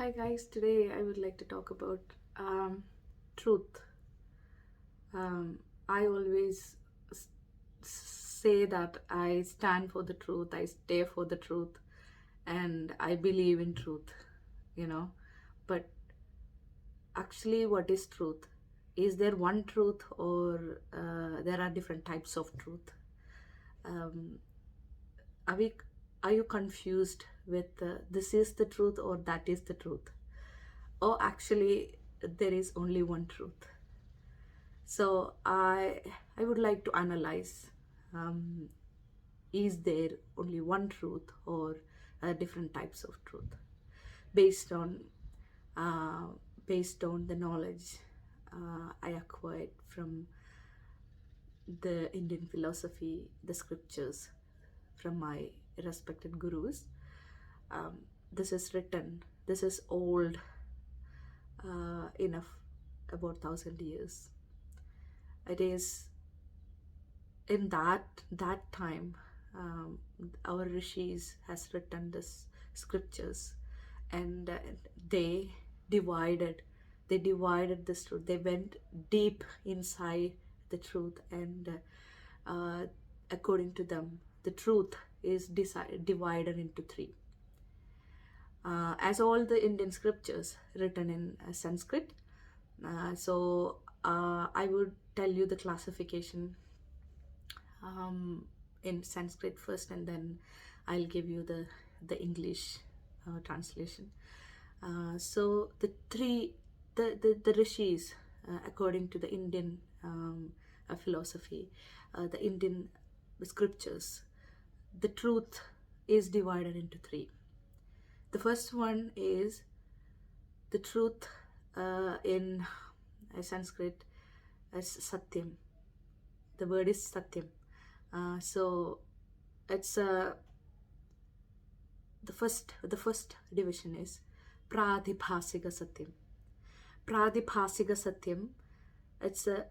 Hi guys, today I would like to talk about truth. I always s- say that I stand for the truth, I stay for the truth, and I believe in truth, you know. But actually, what is truth? Is there one truth, or there are different types of truth? Um, are we? Are you confused with this is the truth or that is the truth? Or actually, there is only one truth? So I would like to analyze, um, is there only one truth or different types of truth based on uh, based on the knowledge I acquired from the Indian philosophy, the scriptures, from my respected gurus. Um, this is written. This is old enough, about 1,000 years. It is in that time, um, our rishis has written this scriptures, and they divided they divided this truth. They went deep inside the truth, and according to them, the truth is divided into three, as all the Indian scriptures written in Sanskrit. I would tell you the classification um, in Sanskrit first, and then I'll give you the English translation. So the rishis, according to the Indian philosophy, the Indian scriptures, the truth is divided into three. The first one is the truth in Sanskrit as Satyam. The word is Satyam. So it's the first division is Pradibhasika Satyam. Pradibhasika Satyam. It's the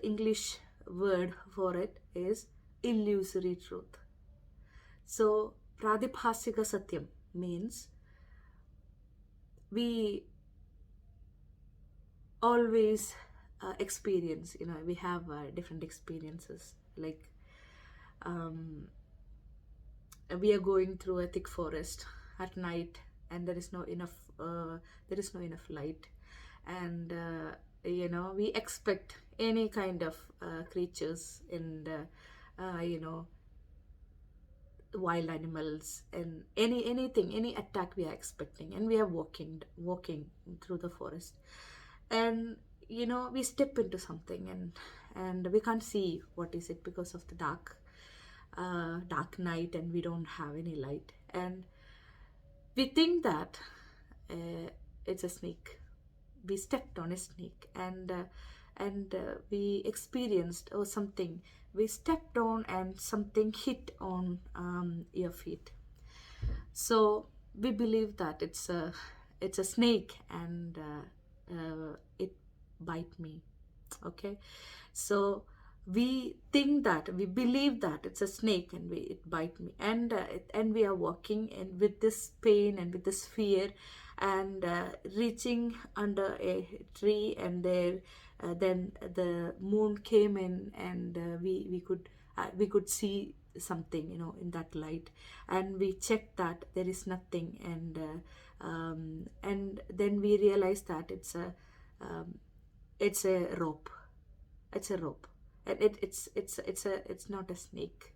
English word for it is illusory truth. So Pradibhasika Satyam means we always experience. We have different experiences. Like um, we are going through a thick forest at night, and there is no enough light, and we expect any kind of creatures, and wild animals, and any attack we are expecting, and we are walking through the forest, and we step into something, and we can't see what is it because of the dark night, and we don't have any light, and we think that it's a snake. We stepped on a snake, and we experienced or something. We stepped on, and something hit on your feet. So we believe that it's a snake, and it bite me. Okay, so we believe that it's a snake, and it bite me, and we are walking and with this pain and with this fear, and reaching under a tree, and there then the moon came in, and we could see something, in that light, and we checked that there is nothing, and then we realized that um, it's a rope. It's a rope, and it's not a snake.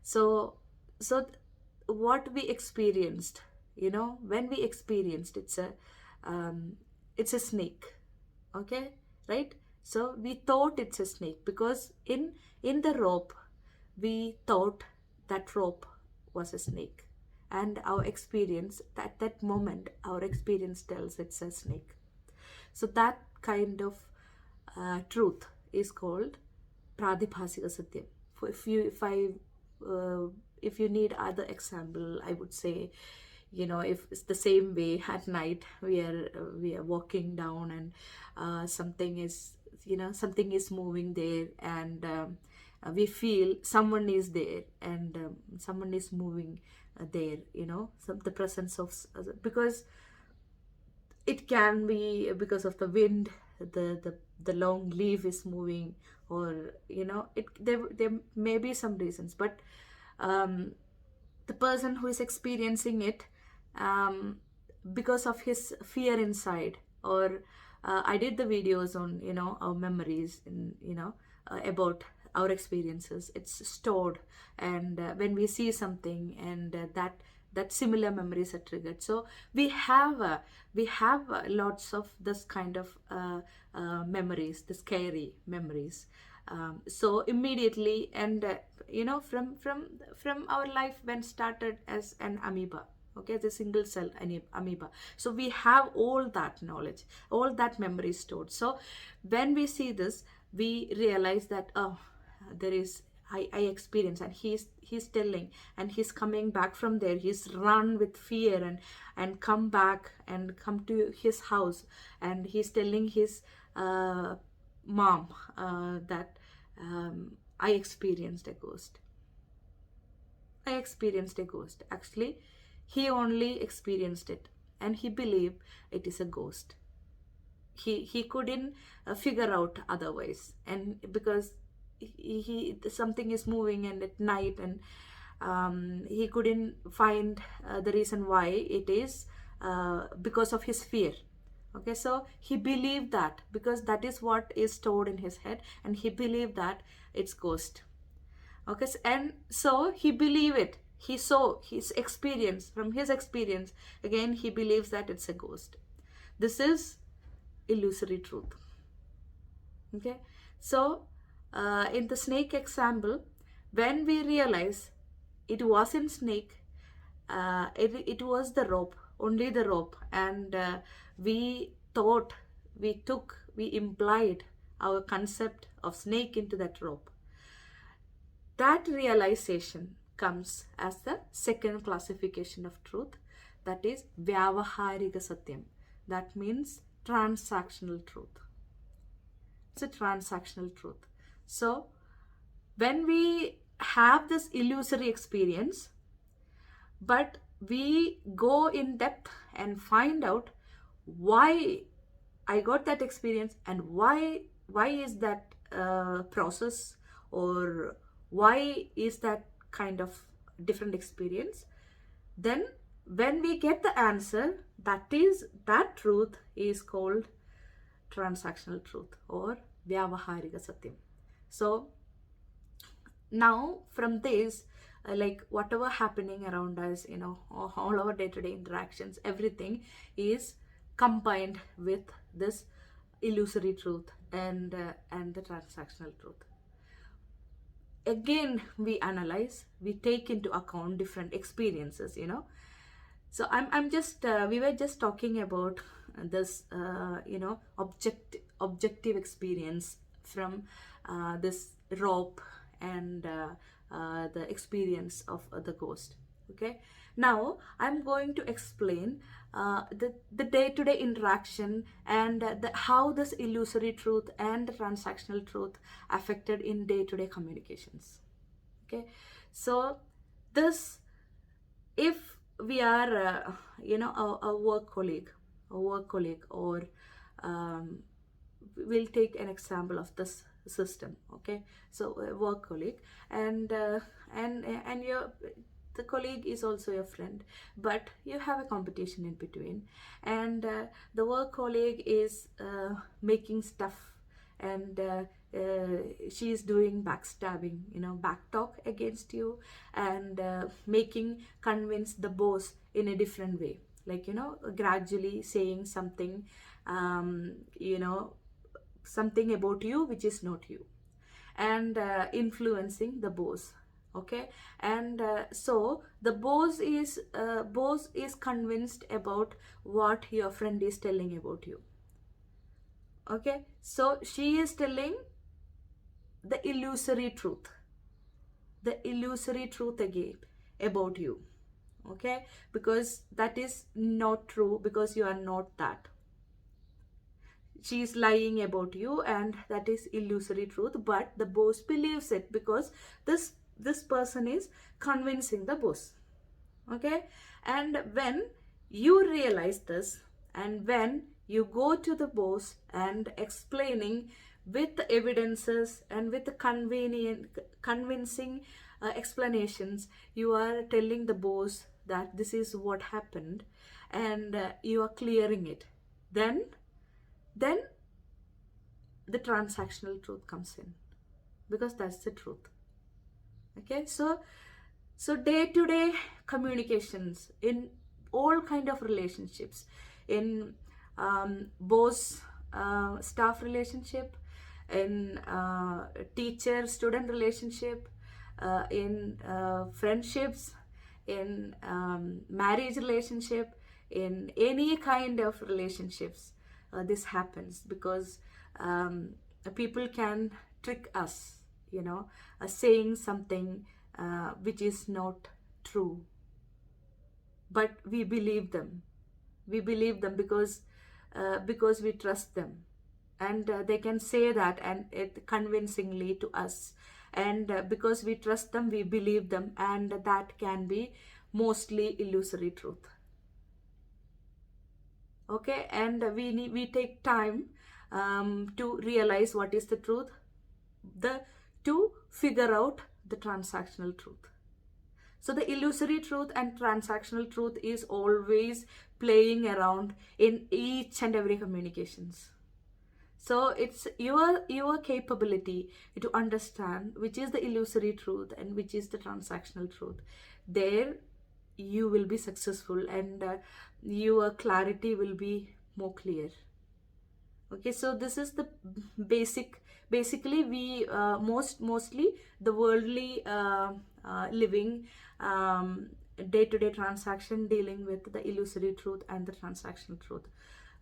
So what we experienced, when we experienced, it's a snake. Okay, right? So we thought it's a snake because in the rope we thought that rope was a snake, and our experience, at that moment, our experience tells it's a snake. So that kind of truth is called Pradibhasika Satyam. Uh, if you need other example, I would say, if it's the same way at night, we are walking down, and something is moving there, and we feel someone is there, and someone is moving there. The presence of, because It can be because of the wind, the long leaf is moving, or there may be some reasons, but um, the person who is experiencing it, um, because of his fear inside, or I did the videos on our memories, and about our experiences. It's stored, and when we see something, and that similar memories are triggered. So we have lots of this kind of memories, the scary memories. So immediately, and from our life when started as an amoeba, okay, the single cell amoeba. So we have all that knowledge, all that memory stored. So when we see this, we realize that, oh, there is, I experience, and he's telling, and he's coming back from there. He's run with fear, and come back and come to his house, and he's telling his mom that, I experienced a ghost. I experienced a ghost. Actually, he only experienced it, and he believed it is a ghost. He couldn't figure out otherwise, and because something is moving, and at night, and he couldn't find the reason why it is, because of his fear. Okay, so he believed that, because that is what is stored in his head, and he believed that it's ghost. Okay, and so he believed it. He saw his experience. From his experience, again, he believes that it's a ghost. This is illusory truth. Okay, so in the snake example, when we realize it wasn't snake, it was the rope, only the rope, and we thought, we implied our concept of snake into that rope. That realization comes as the second classification of truth, that is Vyavaharika Satyam. That means transactional truth. It's a transactional truth. So when we have this illusory experience, but we go in depth and find out why I got that experience, and why is that process, or why is that kind of different experience, then when we get the answer, that truth is called transactional truth, or Vyavaharika Satyam. So now from this, like whatever happening around us, all our day-to-day interactions, everything is combined with this illusory truth, and the transactional truth. Again, we analyze, we take into account different experiences. So I'm just we were just talking about this objective experience from this rope, and the experience of the ghost. Okay, now I'm going to explain the day-to-day interaction, and how this illusory truth and the transactional truth affected in day-to-day communications. Okay, so this, if we are a work colleague, or we'll take an example of this system. Okay, so a work colleague, and your the colleague is also your friend, but you have a competition in between, and the work colleague is making stuff, and she is doing backstabbing, back talk against you, and making convince the boss in a different way, like gradually saying something, something about you which is not you, and influencing the boss. Okay, and so the boss is convinced about what your friend is telling about you. Okay, so she is telling the illusory truth again about you. Okay, because that is not true, because you are not that. She is lying about you, and that is illusory truth, but the boss believes it, because this person is convincing the boss. Okay, and when you realize this, And when you go to the boss and explaining with the evidences and with the convincing explanations, you are telling the boss that this is what happened, and you are clearing it. Then then the transactional truth comes in, because that's the truth. Okay, so day to day communications in all kind of relationships, in boss staff relationship, in teacher student relationship, in friendships, in marriage relationship, in any kind of relationships, this happens because um, people can trick us, saying something which is not true, but we believe them because we trust them, and they can say that and it convincingly to us, and because we trust them, we believe them, and that can be mostly illusory truth. Okay, and we take time to realize what is the truth, the to figure out the transactional truth. So the illusory truth and transactional truth is always playing around in each and every communications. So it's your capability to understand which is the illusory truth and which is the transactional truth. There you will be successful, and your clarity will be more clear. Okay, so this is the basically we mostly the worldly living day-to-day transaction dealing with the illusory truth and the transactional truth.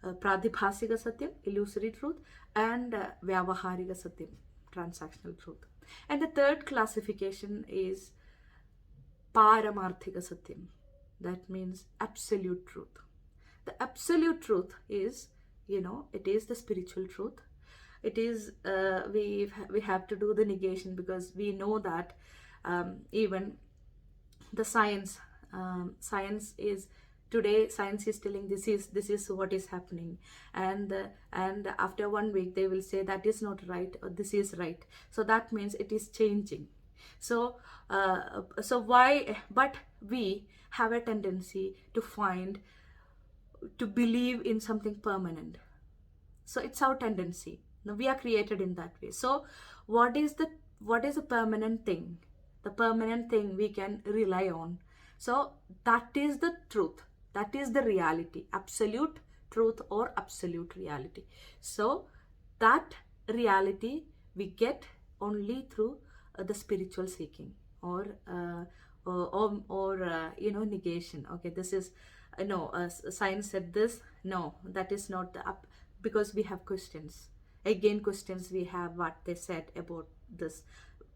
Pradibhasika satyam, illusory truth, and vyavaharika satyam, transactional truth. And the third classification is paramarthika satyam, that means absolute truth. The absolute truth is, it is the spiritual truth. It is we have to do the negation, because we know that even the science is today, science is telling this is what is happening, and after 1 week they will say that is not right or this is right. So that means it is changing. So why, but we have a tendency to believe in something permanent. So it's our tendency. Now we are created in that way. So what is a permanent thing? The permanent thing we can rely on. So that is the truth. That is the reality. Absolute truth or absolute reality. So that reality we get only through the spiritual seeking, or negation. Okay, this is no, science said this. No, that is not the up, because we have questions. Again, questions we have what they said about this,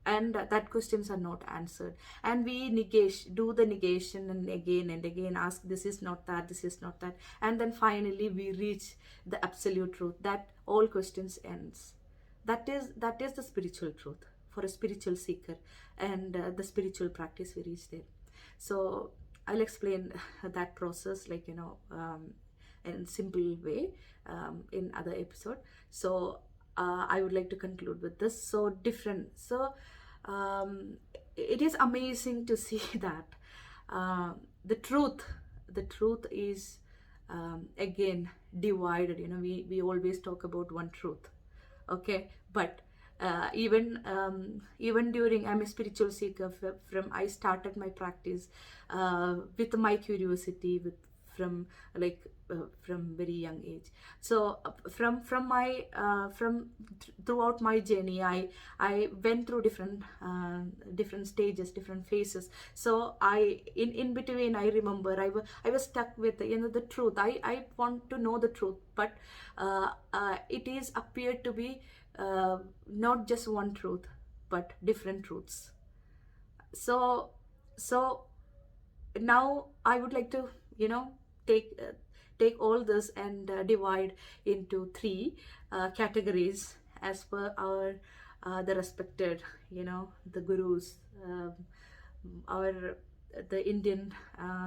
and that questions are not answered, and we do the negation, and again ask this is not that, this is not that, and then finally we reach the absolute truth that all questions ends. That is the spiritual truth for a spiritual seeker, and the spiritual practice we reach there. So I'll explain that process, in simple way, in other episode. So I would like to conclude with this. So different. So it is amazing to see that uh, the truth, the truth is again divided. We always talk about one truth. Okay, but even during, I'm a spiritual seeker from I started my practice with my curiosity, from like from very young age. So from my throughout my journey, I went through different stages, different phases. So in between, I remember I was stuck with the truth. I want to know the truth, but it is appeared to be not just one truth, but different truths. So now I would like to take take all this and divide into three categories as per our the respected the gurus, our the Indian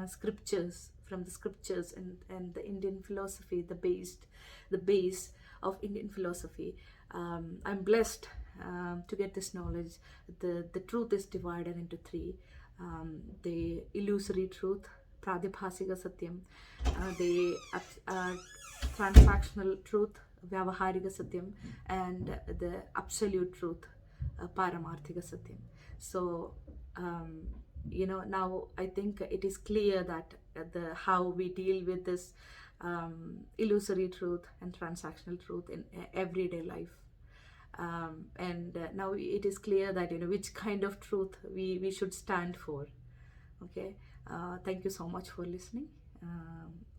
scriptures from the scriptures and the Indian philosophy, the base of Indian philosophy. I'm blessed to get this knowledge. The truth is divided into three: the illusory truth, pradibhasika satyam, the transactional truth, vyavaharika satyam, and the absolute truth, paramarthika satyam. So now I think it is clear that the how we deal with this illusory truth and transactional truth in everyday life. And now it is clear that which kind of truth we should stand for. Okay. Thank you so much for listening.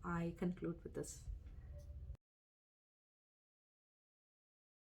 I conclude with this.